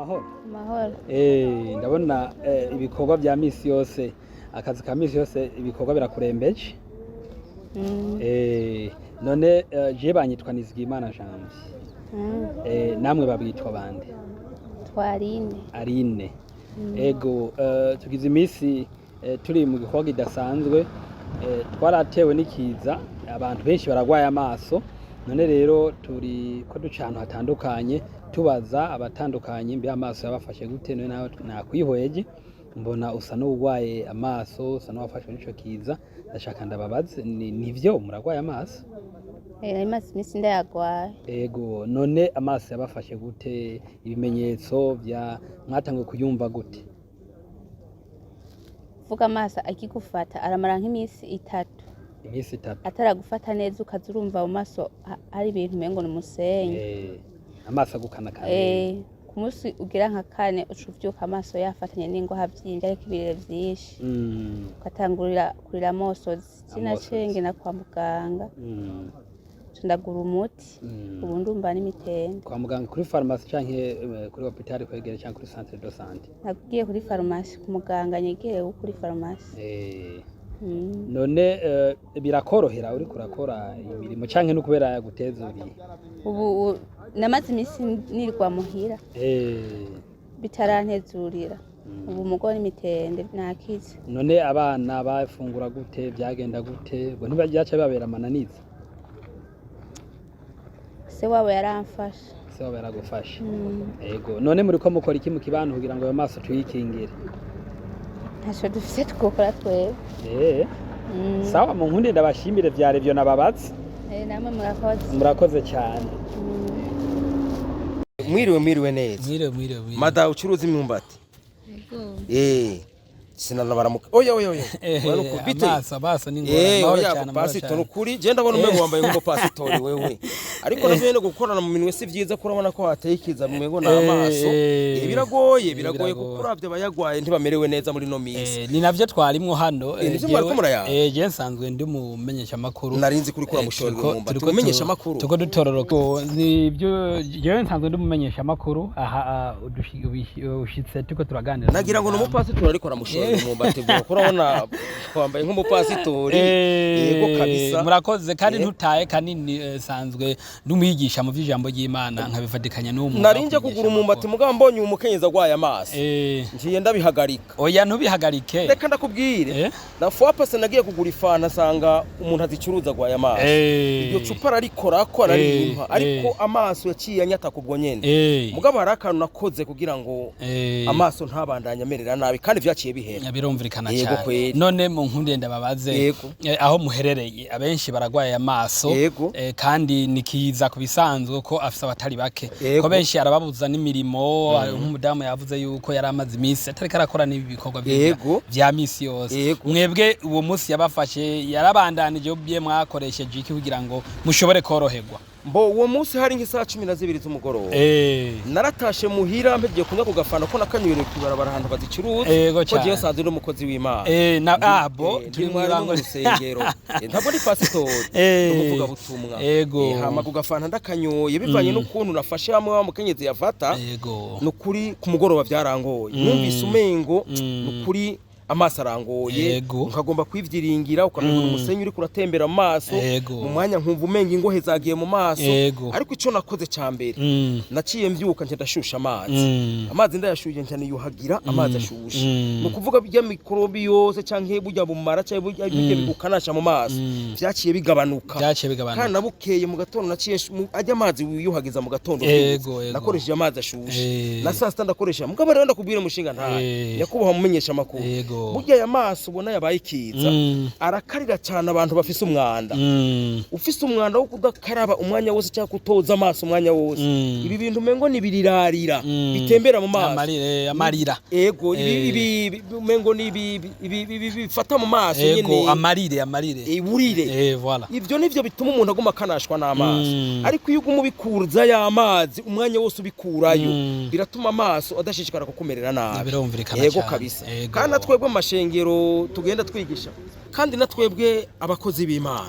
Amahoro. Amahoro. Ndabona ibikorwa bya misi yose, akazi ka misi yose ibikorwa birakurembeje. None je banyitwa Nizigimana Janvier. Namwe babitwa bande? Twarine. Arine. Ego tugize imisi turi mu gikorwa kidasanzwe, twaratewe n'ikiza, abantu benshi baragwaye amaso. None rero turi ko duca ahantu hatandukanye tubaza abatandukanye mbe amaso yabafashe gute. None nawe nakwihweje mbona usa n'ugwaye amaso, usa n'wafashwe n'ico kiza. Ndashaka ndababaze nivyo muragwaye amaso? Amaso imisi ndayagwaye. Ego none amaso yabafashe gute? Ibimenyetso vya mwatanguye kuyumva gute? Vuga amaso akigufata aramara nk'imisi 3. Imisi 3 ataragufata neza ukazurumva mu maso hari ibintu mengo n'umusenyi. Amaso agukana kane. Ku munsi ugira nka 4 ucuvyuka amaso yafatanye n'ingo havyimbye ariko ibirere vyinshi. Ukatangurira kurira amosozi sinacenge na kwa muganga. Ndagura umuti ubu ndumva n'imitende. Kwa muganga kuri pharmacie canke kuri hopital kwegere canke kuri centre de santé? Nagiye kuri pharmacie ku muganga nyegere kuri pharmacie. None birakorohera uri kurakora imirimo canke no kubera yagutezuriye? Ubu namaze imisi nirwa muhira. Bitarantezurira. Ubu umugore n'imitende nakize. None abana bafungura gute? Byagenda gute? Bo ntibyaca babera amananiza? Se wabo yaramfasha. Se wabo yaragufasha. Ego none muri ko mukora iki mu kibantu kugira ngo ayo maso tuyikingire? Ntaco dufise twokora twebwe. Sawa mu nkundi ndabashimire vyare byo nababatse. Namwe murakoze. Murakoze cyane. Mwiriwe neza. Mwiriwe. Mada ucuruza imyumbati? Yego. Sinanabaramuka. Oya. Amaso ni ngora cyane. Pastor nukuri je ndabona umengo wambaye nk'umupasitori wewe. Ariko navyo no gukorana mu minwe si vyiza ko urabona ko hateye ikiza mu mengo n'amaso. Biragoye kuko uravye bayagwaye ntibamerewe neza muri no misi. Ni navyo twarimwo hano. Je nsanzwe ndi mu menyesha makuru. Narinzi kuri kura mushoro imyumbati. Tumenyesha makuru. Tuko dutororoka. Nibyo je nsanzwe ndi mu menyesha makuru. Aha ushitse tuko turaganira. Nagira ngo n'umupasitori ariko aramushora imyumbati bwo kurabona kwambaye nk'umupasitori. Yego kabisa. Murakoze kandi ntutaye kanini sanzwe ndumwigisha mu vy'ijambo ry'Imana nkabifatikanya n'umuntu. Narinje kugura umwumbati mugabo mbonye umukenyeza gwaye amaso. Ngiye ndabihagarika. Oya ntubihagarike. Reka ndakubwire. Na fois nagiye kugura ifana sanga umuntu azicuruza gwaye amaso. Iryo cupa ararikora ko ararimpa ariko amaso yaciye anyata kubwo nyene. Mugabo harakantu nakoze kugira ngo amaso ntabandanya amerera nabi kandi vyaciye bihera. Birumvikana cyane. None mu nkunde ndababaze aho muherereye abenshi baragwaye amaso kandi nikiza kubisanzwe ko afisa abatari bake ko benshi arababuza n'imirimo. Nk'umudamu yavuze yuko yari amaze imisi atari karakora n'ibikorwa bya misi yose. Mwebwe uwo munsi yabafashe yarabandanije bye mwakoresheje iki kugira ngo mushobore koroherwa? Mbo uwo munsi hari nk'isaha 12 z'umugoroba. Naratashe muhira mpegiye kunya kugafana ko nakanywereye kwibarabara ahantu bazicuruza ko giye sanzwe n'umukozi w'Imana. Turi mu rango rusengero. Ntabwo ari pastor umuvuga butumwa. Hama kugafana ndakanyoye bivanye n'ukuntu nafashe hamwe wa mukenyezi yafata. Nukuri ku mugoroba byarangoye. Numvise umengo nukuri amaso arangoye ukagomba kwivyiringira ukamenya umusenyi uri kuratembera mu maso mu mwanya nkumva umenga ingohe zagiye mu maso. Ariko ico nakoze cyambere naciye mvyuka nje ndashusha amazi ndayashuje cyane yuhagira amazi ashushe nukuvuga bya mikrobi yose canke burya bumara cyane burya bigukanasha mu maso vyaciye bigabanuka kandi nabukeye mu gatondo naciye ajya amazi wiyuhagiza mu gatondo nakoresheje amazi ashushe na saa sita ndakoresha mugabo rero ndakubwire mushinga ntaye yakubaha mumenyesha makuru. Burya ya maso ubona yabaye ikiza arakarira cyane abantu bafise umwanda. Ufise umwanda wo kudakaraba umwanya wose cyangwa kutoza amaso umwanya wose. Ibi bintu mengo nibirirarira bitembera mu maso. Amarira. Ibi mengo bifata mu maso nyene. Amarire. Iburire. Voilà. Ivyo nivyo bituma umuntu aguma kanashwa n'amaso. Ariko iyo uguma ubikuruza ya mazi umwanya wose ubikurayo biratuma amaso adashishikara kukumerera nabi. Birumvikana cyane. Kabisa. Kandi twebwe amashengero tugenda twigisha kandi natwebwe abakozi b'Imana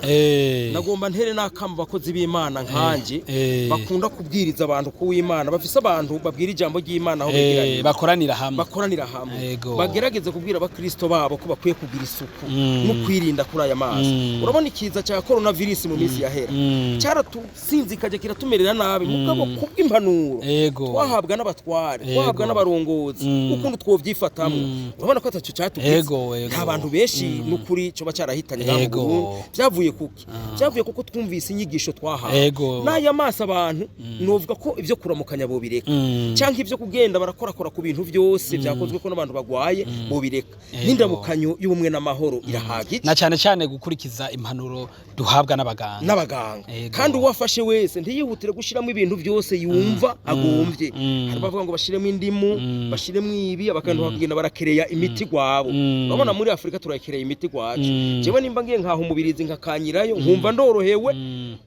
nagomba ntere nakamba abakozi b'Imana nkanje bakunda kubwiriza abantu ku w'Imana bafise abantu babwira ijambo ry'Imana aho begeranye bakoranira hamwe bagerageze kubwira abakristo babo ko bakwiye kugira isuku no kwirinda kuri aya mazi urabona ikiza cya coronavirus mu minsi yahera cyaratusinzikaje kiratumerera nabi mugabo kubw'impanuro twahabwa n'abatware twahabwa n'abarongozi ukuntu twovyifatamwe urabona ko ataco cyatugize nta bantu benshi n'ukuri cyo bacarahitanye nabo byavuye kuki byavuye kuko twumvise inyigisho twahawe n'aya maso abantu novuga ko ivyo kuramukanya bo bireka cyangwa ivyo kugenda barakorakora ku bintu byose byakozwe ko n'abantu bagwaye bo bireka n'indamukanyo y'ubumwe n'amahoro irahagije na cyane cyane gukurikiza impanuro duhabwa n'abaganga kandi uwafashe wese ntiyihutire gushiramo ibintu byose yumva agombye hari bavuga ngo bashiremo indimu bashiremo ibi abakantu bakagenda barakereya imiti gwabo urabona muri Afrika turakereye imiti gwacu jewe nimba ngiye nkaho umubirizi nkakanyirayo nkumva ndorohewe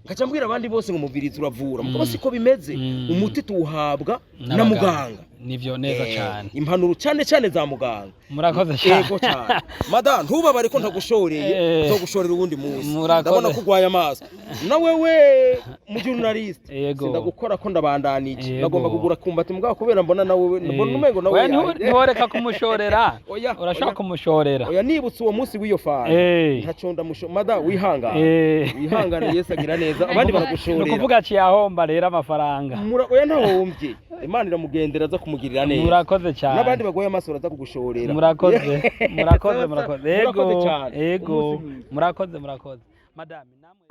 ngaca mbwira abandi bose ngo umubirizi uravura mugabo siko bimeze umuti tuwuhabwa na muganga nivyo neza cyane impanuro cyane za muganga murakoze cyane yego cyane madam ntubabare ko ntagushoreye ntagushorera ubundi munsi ndabona kugwaya amaso na wewe mu journalist sindagukora ko ndabandanije bagomba kugura kumbati mugabo kubera mbona nawe mbona umengo nawe ntiworeka kumushorera urashaka kumushorera oya nibutse uwo munsi w'iyo fara ntaconda madam wihangana wihangana Yesu agira neza abandi baragushorera nukuvuga ci yahomba rero amafaranga oya ntahombye Imana iramugendera za kumugirira neza murakoze cyane nabandi bagoye amaso baraza kugushorera murakoze yego murakoze madame namwe